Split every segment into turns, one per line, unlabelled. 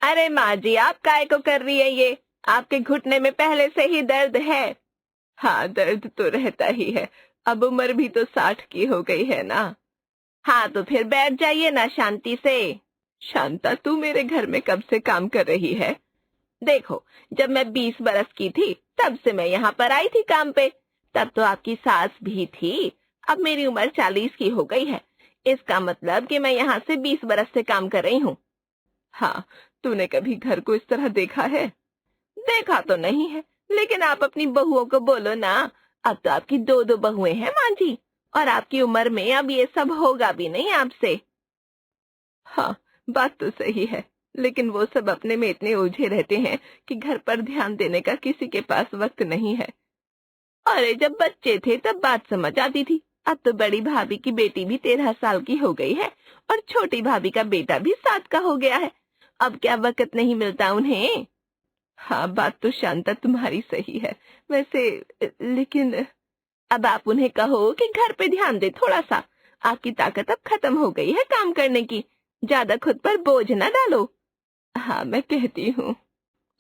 अरे माँ जी, आप काय को कर रही है ये? आपके घुटने में पहले से ही दर्द है। हाँ, दर्द तो रहता ही है। अब उम्र भी तो 60 की हो गई है ना। हाँ, तो फिर बैठ जाइए ना शांति से। शांता, तू मेरे घर में कब से काम कर रही है? देखो, जब मैं 20 बरस की थी तब से मैं यहाँ पर आई थी काम पे। तब तो आपकी सास भी थी। अब मेरी उम्र 40 की हो गई है। इसका मतलब कि मैं यहाँ से 20 बरस से काम कर रही हूँ। हाँ, तूने कभी घर को इस तरह देखा है? देखा तो नहीं है, लेकिन आप अपनी बहुओं को बोलो ना। अब तो आपकी दो दो बहुएं हैं माँ जी, और आपकी उम्र में अब ये सब होगा भी नहीं आपसे। हाँ, बात तो सही है, लेकिन वो सब अपने में इतने उलझे रहते हैं कि घर पर ध्यान देने का किसी के पास वक्त नहीं है। अरे, जब बच्चे थे तब बात समझ आती थी। अब तो बड़ी भाभी की बेटी भी 13 साल की हो गई है और छोटी भाभी का बेटा भी 7 का हो गया है। अब क्या वक्त नहीं मिलता उन्हें। हाँ, बात तो शांता तुम्हारी सही है। वैसे लेकिन अब आप उन्हें कहो कि घर पे ध्यान दे थोड़ा सा। आपकी ताकत अब खत्म हो गई है काम करने की। ज्यादा खुद पर बोझ ना डालो। हाँ, मैं कहती हूँ।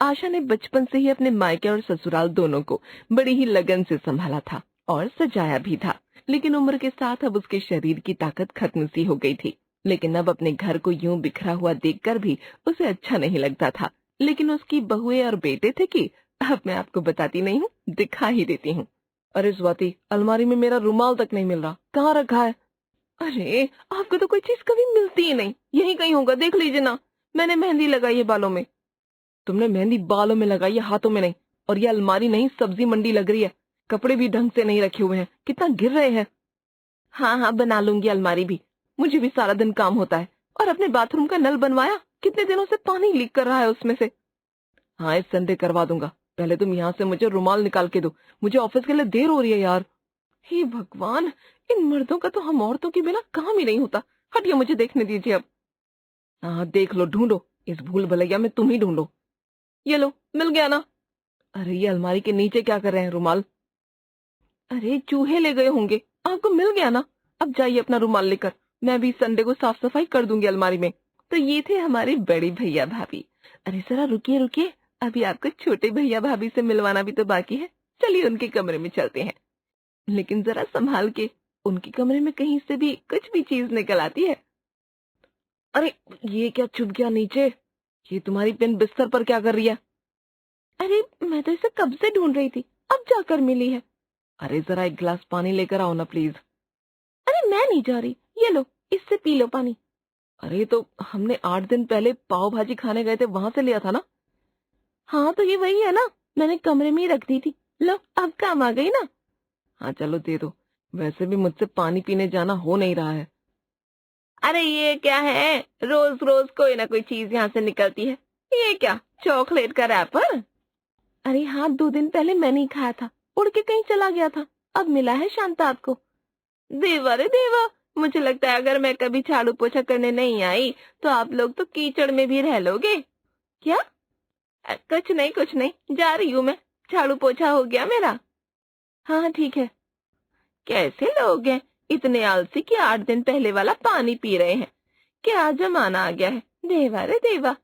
आशा ने बचपन से ही अपने मायके और ससुराल दोनों को बड़ी ही लगन से संभाला था और सजाया भी था। लेकिन उम्र के साथ अब उसके शरीर की ताकत खत्म सी हो गई थी। लेकिन अब अपने घर को यूं बिखरा हुआ देखकर भी उसे अच्छा नहीं लगता था। लेकिन उसकी बहुएं और बेटे थे कि अब मैं आपको बताती नहीं हूँ, दिखा ही देती हूँ। अरे स्वाति, अलमारी में मेरा रुमाल तक नहीं मिल रहा, कहाँ रखा है? अरे, आपको तो कोई चीज कभी मिलती ही नहीं। यहीं कहीं होगा, देख लीजिए ना। मैंने मेहंदी लगाई है बालों में। तुमने मेहंदी बालों में लगाई है, हाथों में नहीं। और ये अलमारी नहीं, सब्जी मंडी लग रही है। कपड़े भी ढंग से नहीं रखे हुए हैं, कितना गिर रहे हैं। हाँ हाँ, बना लूंगी अलमारी भी। मुझे भी सारा दिन काम होता है। और अपने बाथरूम का नल बनवाया, कितने दिनों से पानी लीक कर रहा है उसमें से। हाँ, इस संडे करवा दूंगा। पहले तुम यहाँ से मुझे रुमाल निकाल के दो, मुझे ऑफिस के लिए देर हो रही है यार। हे भगवान, इन मर्दों का तो हम औरतों के बिना काम ही नहीं होता। हटिए, मुझे देखने दीजिए अब। हाँ, देख लो, ढूंढो। इस भूल भुलैया में तुम ही ढूंढो। ये लो, मिल गया ना। अरे, ये अलमारी के नीचे क्या कर रहे हैं रुमाल? अरे, चूहे ले गए होंगे। आपको मिल गया ना। अब जाइए अपना रुमाल लेकर। मैं भी संडे को साफ सफाई कर दूंगी अलमारी में। तो ये थे हमारे बड़े भैया भाभी। अरे जरा रुकिए रुकिए, अभी आपको छोटे भैया भाभी से मिलवाना भी तो बाकी है। चलिए उनके कमरे में चलते हैं। लेकिन जरा संभाल के, उनके कमरे में कहीं से भी कुछ भी चीज निकल आती है। अरे, ये क्या छुप गया नीचे? ये तुम्हारी पेन बिस्तर पर क्या कर रही है? अरे, मैं तो इसे कब से ढूंढ रही थी, अब जाकर मिली है। अरे, जरा एक गिलास पानी लेकर आओ ना प्लीज। अरे, मैं नहीं जा रही, ये लो, इससे पी लो पानी। अरे, तो हमने 8 दिन पहले पाव भाजी खाने गए थे, वहां से लिया था ना। हाँ, तो ये वही है ना, मैंने कमरे में ही रख दी थी। लो, अब काम आ गई ना। हाँ, चलो दे दो। वैसे भी मुझसे पानी पीने जाना हो नहीं रहा है। अरे, ये क्या है, रोज रोज कोई ना कोई चीज यहाँ से निकलती है। ये क्या, चॉकलेट का रैपर? अरे हाँ, 2 दिन पहले मैंने ही खाया था, उड़ के कहीं चला गया था। अब मिला है शांता आपको। देवा रे देवा, मुझे लगता है अगर मैं कभी झाड़ू पोछा करने नहीं आई तो आप लोग तो कीचड़ में भी रह लोगे। क्या? कुछ नहीं कुछ नहीं, जा रही हूँ मैं। झाड़ू पोछा हो गया मेरा। हाँ हाँ, ठीक है। कैसे लोग हैं, इतने आलसी कि 8 दिन पहले वाला पानी पी रहे हैं। क्या जमाना आ गया है, देवा रे देवा।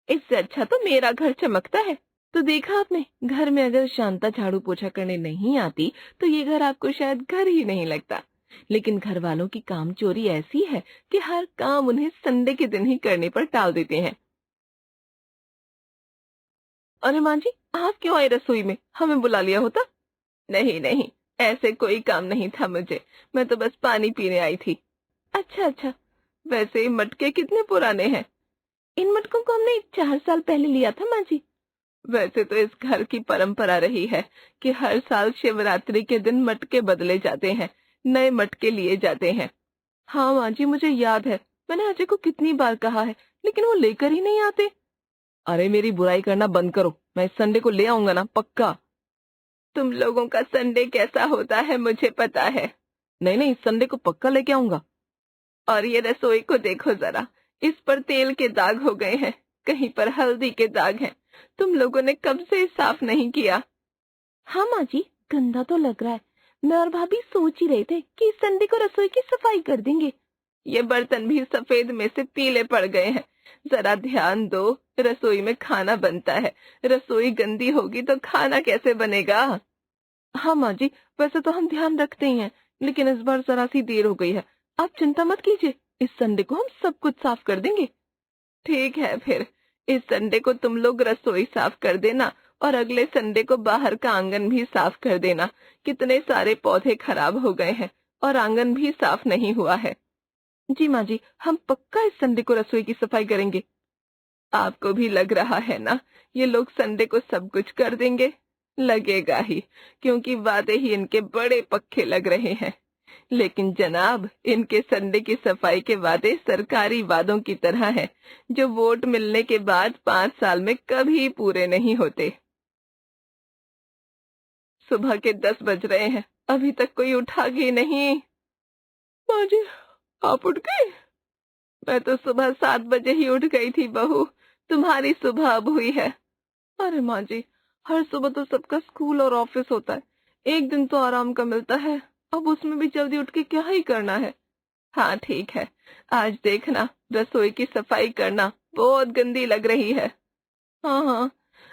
इससे अच्छा तो मेरा घर चमकता है। तो देखा आपने, घर में अगर शांता झाड़ू पोछा करने नहीं आती तो ये घर आपको शायद घर ही नहीं लगता। लेकिन घर वालों की काम चोरी ऐसी है कि हर काम उन्हें संडे के दिन ही करने पर टाल देते हैं। अरे माँ जी, आप क्यों आए रसोई में, हमें बुला लिया होता। नहीं नहीं, ऐसे कोई काम नहीं था मुझे। मैं तो बस पानी पीने आई थी। अच्छा अच्छा, वैसे ये मटके कितने पुराने हैं? इन मटकों को हमने 4 साल पहले लिया था माँ जी। वैसे तो इस घर की परंपरा रही है कि हर साल शिवरात्रि के दिन मटके बदले जाते हैं, नए मटके लिए जाते हैं। हाँ माँ जी, मुझे याद है। मैंने अजय को कितनी बार कहा है, लेकिन वो लेकर ही नहीं आते। अरे, मेरी बुराई करना बंद करो, मैं इस संडे को ले आऊंगा ना, पक्का। तुम लोगों का संडे कैसा होता है मुझे पता है। नहीं नहीं, इस संडे को पक्का लेके आऊंगा। और ये रसोई को देखो जरा, इस पर तेल के दाग हो गए हैं, कहीं पर हल्दी के दाग हैं। तुम लोगों ने कब से साफ नहीं किया? हाँ माँ जी, गंदा तो लग रहा है। मैं और भाभी सोच ही रहे थे कि इस संडे को रसोई की सफाई कर देंगे। ये बर्तन भी सफेद में से पीले पड़ गए हैं। जरा ध्यान दो, रसोई में खाना बनता है, रसोई गंदी होगी तो खाना कैसे बनेगा? हाँ माँ जी, वैसे तो हम ध्यान रखते ही हैं, लेकिन इस बार जरा सी देर हो गई है। आप चिंता मत कीजिए, इस संडे को हम सब कुछ साफ कर देंगे। ठीक है फिर, इस संडे को तुम लोग रसोई साफ कर देना और अगले संडे को बाहर का आंगन भी साफ कर देना। कितने सारे पौधे खराब हो गए हैं और आंगन भी साफ नहीं हुआ है। जी माँ जी, हम पक्का इस संडे को रसोई की सफाई करेंगे। आपको भी लग रहा है ना ये लोग संडे को सब कुछ कर देंगे? लगेगा ही, क्योंकि वादे ही इनके बड़े पक्के लग रहे हैं। लेकिन जनाब, इनके संडे की सफाई के वादे सरकारी वादों की तरह हैं, जो वोट मिलने के बाद 5 साल में कभी पूरे नहीं होते। सुबह के 10 बज रहे हैं, अभी तक कोई उठा ही नहीं। माँ जी, आप उठ गए? मैं तो सुबह 7 बजे ही उठ गई थी बहू, तुम्हारी सुबह अब हुई है। अरे माँ जी, हर सुबह तो सबका स्कूल और ऑफिस होता है, एक दिन तो आराम का मिलता है, अब उसमें भी जल्दी उठ के क्या ही करना है। हाँ ठीक है, आज देखना रसोई की सफाई करना, बहुत गंदी लग रही है। हाँ हाँ,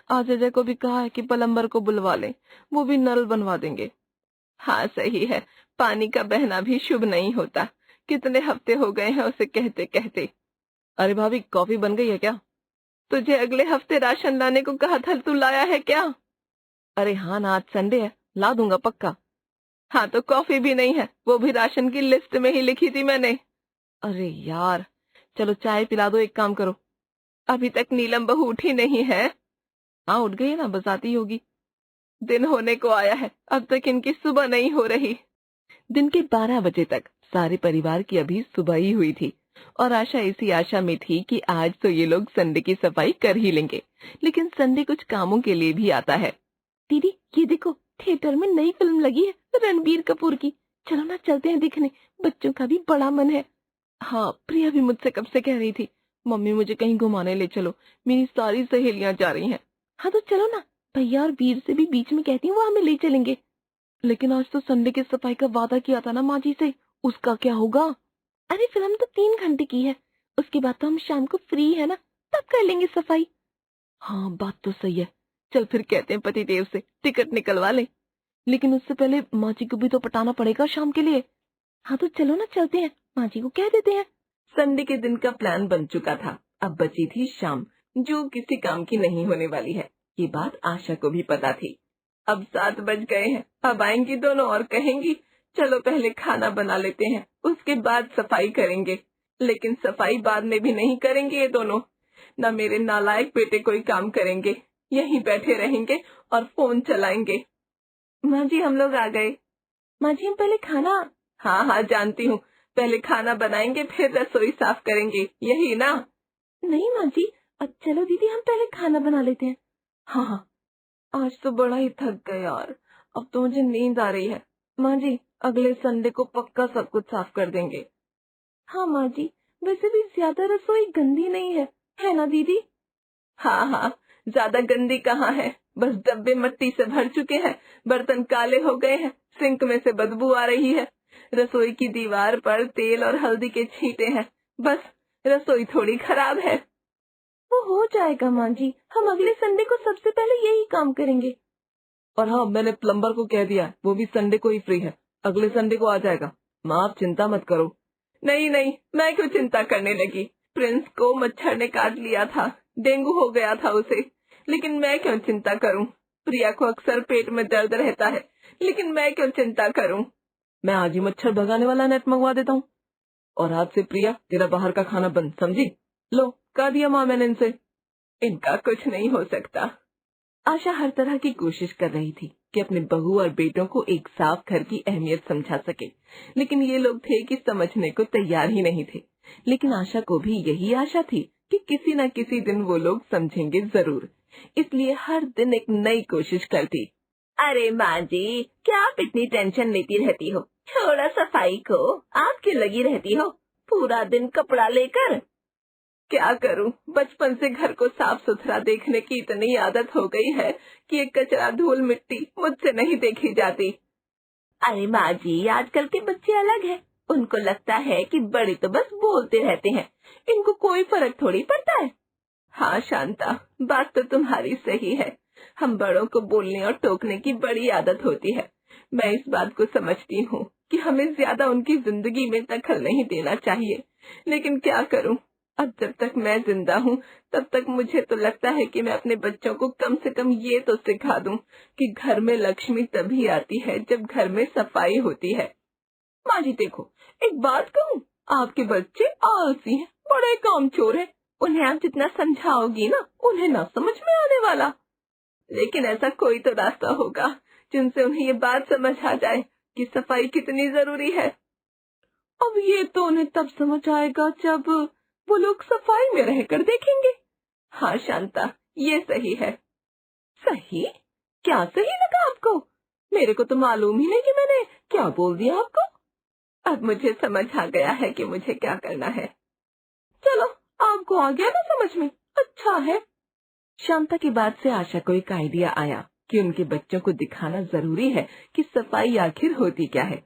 आज अजय को भी कहा है कि प्लम्बर को बुलवा ले, वो भी नल बनवा देंगे। हाँ सही है, पानी का बहना भी शुभ नहीं होता, कितने हफ्ते हो गए हैं उसे कहते कहते। अरे भाभी, कॉफी बन गई है क्या? तुझे अगले हफ्ते राशन लाने को कहा था, तू लाया है क्या? अरे हाँ ना, आज संडे है, ला दूंगा पक्का। हाँ तो कॉफी भी नहीं है, वो भी राशन की लिस्ट में ही लिखी थी मैंने। अरे यार, चलो चाय पिला दो, एक काम करो। अभी तक नीलम बहू उठी नहीं है? हाँ उठ गई है ना, बस आती होगी। दिन होने को आया है, अब तक इनकी सुबह नहीं हो रही। दिन के 12 बजे तक सारे परिवार की अभी सुबह ही हुई थी और आशा इसी आशा में थी कि आज तो ये लोग संडे की सफाई कर ही लेंगे। लेकिन संडे कुछ कामों के लिए भी आता है। दीदी ये देखो, थिएटर में नई फिल्म लगी है रणबीर कपूर की, चलो ना चलते हैं देखने, बच्चों का भी बड़ा मन है। हाँ, प्रिया भी मुझसे कब से कह रही थी, मम्मी मुझे कहीं घुमाने ले चलो, मेरी सारी सहेलियां जा रही हैं। हाँ तो चलो ना, भैया और वीर से भी बीच में कहती हूँ, वो हमें ले चलेंगे। लेकिन आज तो संडे की सफाई का वादा किया था ना माँ जी से, उसका क्या होगा? अरे फिल्म तो 3 घंटे की है, उसके बाद तो हम शाम को फ्री है ना, तब कर लेंगे सफाई। हाँ बात तो सही है, चल फिर कहते हैं पति देव से टिकट निकलवा ले। लेकिन उससे पहले माँ जी को भी तो पटाना पड़ेगा शाम के लिए। हाँ तो चलो ना चलते हैं, माँ जी को कह देते हैं। संडे के दिन का प्लान बन चुका था, अब बची थी शाम, जो किसी काम की नहीं होने वाली है। ये बात आशा को भी पता थी। अब 7 बज गए हैं, अब आएंगी दोनों और कहेंगी चलो पहले खाना बना लेते हैं, उसके बाद सफाई करेंगे। लेकिन सफाई बाद में भी नहीं करेंगे ये दोनों, न मेरे नालायक बेटे कोई काम करेंगे, यहीं बैठे रहेंगे और फोन चलाएंगे। माँ जी हम लोग आ गए। माँ जी हम पहले खाना। हाँ हाँ जानती हूँ, पहले खाना बनाएंगे फिर रसोई साफ करेंगे, यही ना? नहीं माँ जी, अब चलो दीदी हम पहले खाना बना लेते हैं। हाँ हाँ, आज तो बड़ा ही थक गए यार, अब तो मुझे नींद आ रही है। माँ जी अगले संडे को पक्का सब कुछ साफ कर देंगे। हाँ माँ जी, वैसे भी ज्यादा रसोई गंदी नहीं है ना दीदी? हाँ हाँ, ज्यादा गंदी कहाँ है, बस डब्बे मिट्टी से भर चुके हैं, बर्तन काले हो गए हैं, सिंक में से बदबू आ रही है, रसोई की दीवार पर तेल और हल्दी के छींटे हैं, बस रसोई थोड़ी खराब है। वो हो जाएगा माँ जी, हम अगले संडे को सबसे पहले यही काम करेंगे। और हाँ, मैंने प्लम्बर को कह दिया, वो भी संडे को ही फ्री है, अगले संडे को आ जाएगा। माँ आप चिंता मत करो। नहीं नहीं, मैं क्यों चिंता करने लगी, प्रिंस को मच्छर ने काट लिया था, डेंगू हो गया था उसे, लेकिन मैं क्यों चिंता करूं? प्रिया को अक्सर पेट में दर्द रहता है, लेकिन मैं क्यों चिंता करूं? मैं आज ही मच्छर भगाने वाला नेट मंगवा देता हूँ, और आज से प्रिया तेरा बाहर का खाना बंद, समझी? लो कह दिया माँ मैंने इनसे, इनका कुछ नहीं हो सकता। आशा हर तरह की कोशिश कर रही थी कि अपने बहू और बेटों को एक साफ घर की अहमियत समझा सके, लेकिन ये लोग थे कि समझने को तैयार ही नहीं थे। लेकिन आशा को भी यही आशा थी कि किसी न किसी दिन वो लोग समझेंगे जरूर, इसलिए हर दिन एक नई कोशिश करती। अरे माँ जी, क्या आप इतनी टेंशन लेती रहती हो, थोड़ा सफाई को आप क्यों लगी रहती हो, पूरा दिन कपड़ा लेकर? क्या करूं, बचपन से घर को साफ सुथरा देखने की इतनी आदत हो गई है कि ये कचरा धूल मिट्टी मुझसे नहीं देखी जाती। अरे माँ जी, आजकल के बच्चे अलग हैं, उनको लगता है कि बड़े तो बस बोलते रहते हैं, इनको कोई फर्क थोड़ी पड़ता है। हाँ शांता, बात तो तुम्हारी सही है। हम बड़ों को बोलने और टोकने की बड़ी आदत होती है। मैं इस बात को समझती हूँ कि हमें ज्यादा उनकी जिंदगी में दखल नहीं देना चाहिए, लेकिन क्या करूँ, अब जब तक मैं जिंदा हूँ तब तक मुझे तो लगता है कि मैं अपने बच्चों को कम से कम ये तो सिखा दूँ कि घर में लक्ष्मी तभी आती है जब घर में सफाई होती है। माँ जी देखो, एक बात कहूँ, आपके बच्चे आलसी हैं, बड़े कामचोर हैं। उन्हें आप जितना समझाओगी ना, उन्हें ना समझ में आने वाला। लेकिन ऐसा कोई तो रास्ता होगा जिनसे उन्हें ये बात समझ आ जाए कि सफाई कितनी जरूरी है। अब ये तो उन्हें तब समझ आएगा जब वो लोग सफाई में रहकर देखेंगे। हाँ शांता, ये सही है। सही? क्या सही लगा आपको? मेरे को तो मालूम ही नहीं कि मैंने क्या बोल दिया आपको। अब मुझे समझ आ गया है कि मुझे क्या करना है। चलो, आपको आ गया ना समझ में, अच्छा है। शांता की बात से आशा को एक आइडिया आया कि उनके बच्चों को दिखाना जरूरी है कि सफाई आखिर होती क्या है।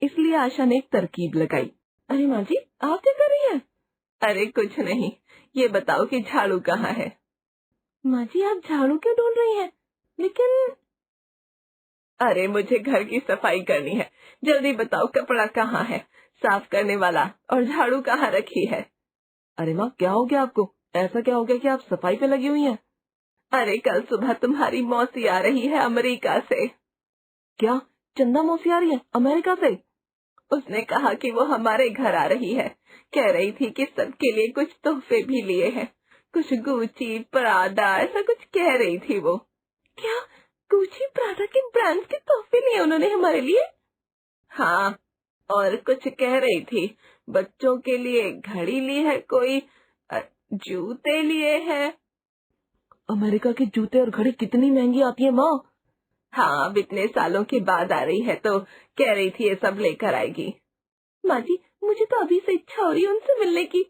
इसलिए आशा ने एक तरकीब लगाई। अरे माँ जी, आप क्या कर रही हैं? अरे कुछ नहीं, ये बताओ कि झाड़ू कहाँ है? माँ जी, आप झाड़ू क्यों ढूंढ रही हैं? लेकिन अरे मुझे घर की सफाई करनी है, जल्दी बताओ कपड़ा कहाँ है, साफ करने वाला, और झाड़ू कहाँ रखी है? अरे माँ, क्या हो गया आपको? ऐसा क्या हो गया कि आप सफाई पे लगी हुई हैं? अरे कल सुबह तुम्हारी मौसी आ रही है अमेरिका से। क्या? चंदा मौसी आ रही है अमेरिका से? उसने कहा कि वो हमारे घर आ रही है। कह रही थी कि सबके लिए कुछ तोहफे भी लिए हैं, कुछ गुची प्रादा ऐसा कुछ कह रही थी वो। क्या? गुची प्रादा के ब्रांड के तोहफे लिए उन्होंने हमारे लिए? हाँ, और कुछ कह रही थी बच्चों के लिए घड़ी ली है कोई, जूते लिए हैं। अमेरिका के जूते और घड़ी कितनी महंगी आती है माँ? हाँ, अब इतने सालों के बाद आ रही है तो कह रही थी ये सब लेकर आएगी। माँ जी, मुझे तो अभी से इच्छा हो रही है उनसे मिलने की।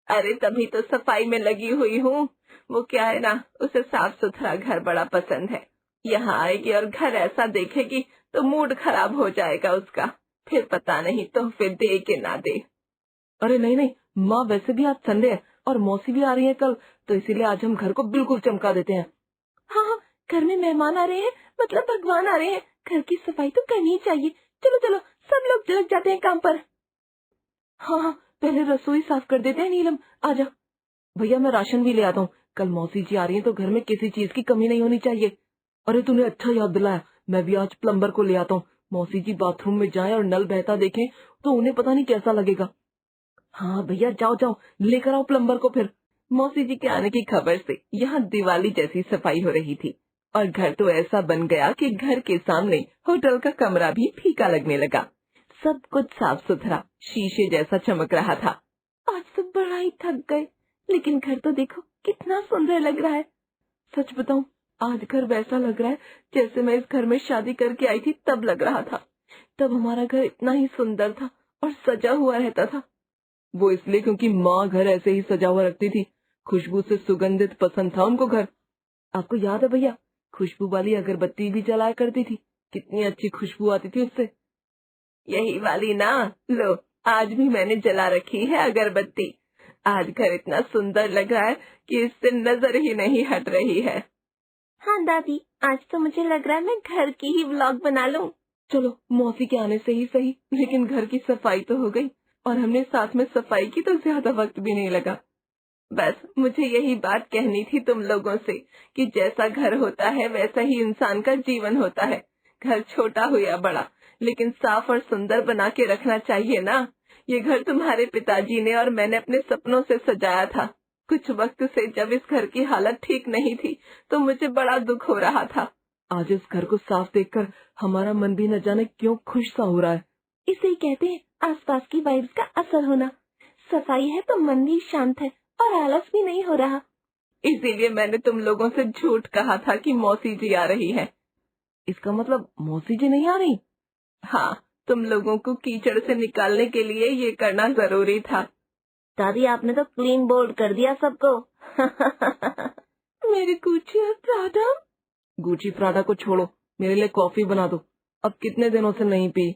अरे तभी तो सफाई में लगी हुई हूँ। वो क्या है ना, उसे साफ सुथरा घर बड़ा पसंद है। यहाँ आएगी और घर ऐसा देखेगी तो मूड खराब हो जाएगा उसका, फिर पता नहीं तोहफे दे के ना दे। अरे नहीं नहीं माँ, वैसे भी आज संडे है और मौसी भी आ रही है कल, तो इसीलिए आज हम घर को बिल्कुल चमका देते हैं। हाँ हाँ, घर में मेहमान आ रहे हैं, मतलब भगवान आ रहे हैं, घर की सफाई तो करनी ही चाहिए। चलो चलो, सब लोग लग जाते हैं काम पर। हाँ हाँ, पहले रसोई साफ कर देते हैं। नीलम आजा। भैया मैं राशन भी ले आता हूँ, कल मौसी जी आ रही है तो घर में किसी चीज की कमी नहीं होनी चाहिए। अरे तूने अच्छा याद दिलाया, मैं भी आज प्लम्बर को ले आता हूँ। मौसी जी बाथरूम में जाए और नल बहता देखें तो उन्हें पता नहीं कैसा लगेगा। हाँ भैया, जाओ जाओ लेकर आओ प्लम्बर को। फिर मौसी जी के आने की खबर से यहाँ दिवाली जैसी सफाई हो रही थी और घर तो ऐसा बन गया कि घर के सामने होटल का कमरा भी फीका लगने लगा। सब कुछ साफ सुथरा शीशे जैसा चमक रहा था। आज तो बड़ा ही थक गए, लेकिन घर तो देखो कितना सुंदर लग रहा है। सच बताऊं, आज घर वैसा लग रहा है जैसे मैं इस घर में शादी करके आई थी तब लग रहा था। तब हमारा घर इतना ही सुंदर था और सजा हुआ रहता था। वो इसलिए क्योंकि माँ घर ऐसे ही सजा हुआ रखती थी, खुशबू से सुगंधित पसंद था उनको घर। आपको याद है भैया, खुशबू वाली अगरबत्ती भी जलाया करती थी, कितनी अच्छी खुशबू आती थी उससे। यही वाली ना, लो आज भी मैंने जला रखी है अगरबत्ती। आज घर इतना सुंदर लग रहा है कि इससे नजर ही नहीं हट रही है। हाँ दादी, आज तो मुझे लग रहा है मैं घर की ही व्लॉग बना लूं। चलो, मौसी के आने से ही सही, लेकिन घर की सफाई तो हो गई और हमने साथ में सफाई की तो ज्यादा वक्त भी नहीं लगा। बस मुझे यही बात कहनी थी तुम लोगों से कि जैसा घर होता है वैसा ही इंसान का जीवन होता है। घर छोटा हो या बड़ा, लेकिन साफ और सुंदर बना के रखना चाहिए ना। ये घर तुम्हारे पिताजी ने और मैंने अपने सपनों से सजाया था। कुछ वक्त से जब इस घर की हालत ठीक नहीं थी तो मुझे बड़ा दुख हो रहा था। आज इस घर को साफ देखकर हमारा मन भी न जाने क्यों खुश सा हो रहा है। इसे ही कहते हैं आसपास की वाइब्स का असर होना। सफाई है तो मन भी शांत है और आलस भी नहीं हो रहा। इसीलिए मैंने तुम लोगों से झूठ कहा था कि मौसी जी आ रही है। इसका मतलब मौसी जी नहीं आ रही? हाँ, तुम लोगों को कीचड़ से निकालने के लिए ये करना जरूरी था। दादी, आपने तो क्लीन बोल्ड कर दिया सबको। मेरी गुची और प्राडा। गुची प्राडा को छोड़ो, मेरे लिए कॉफी बना दो, अब कितने दिनों से नहीं पी।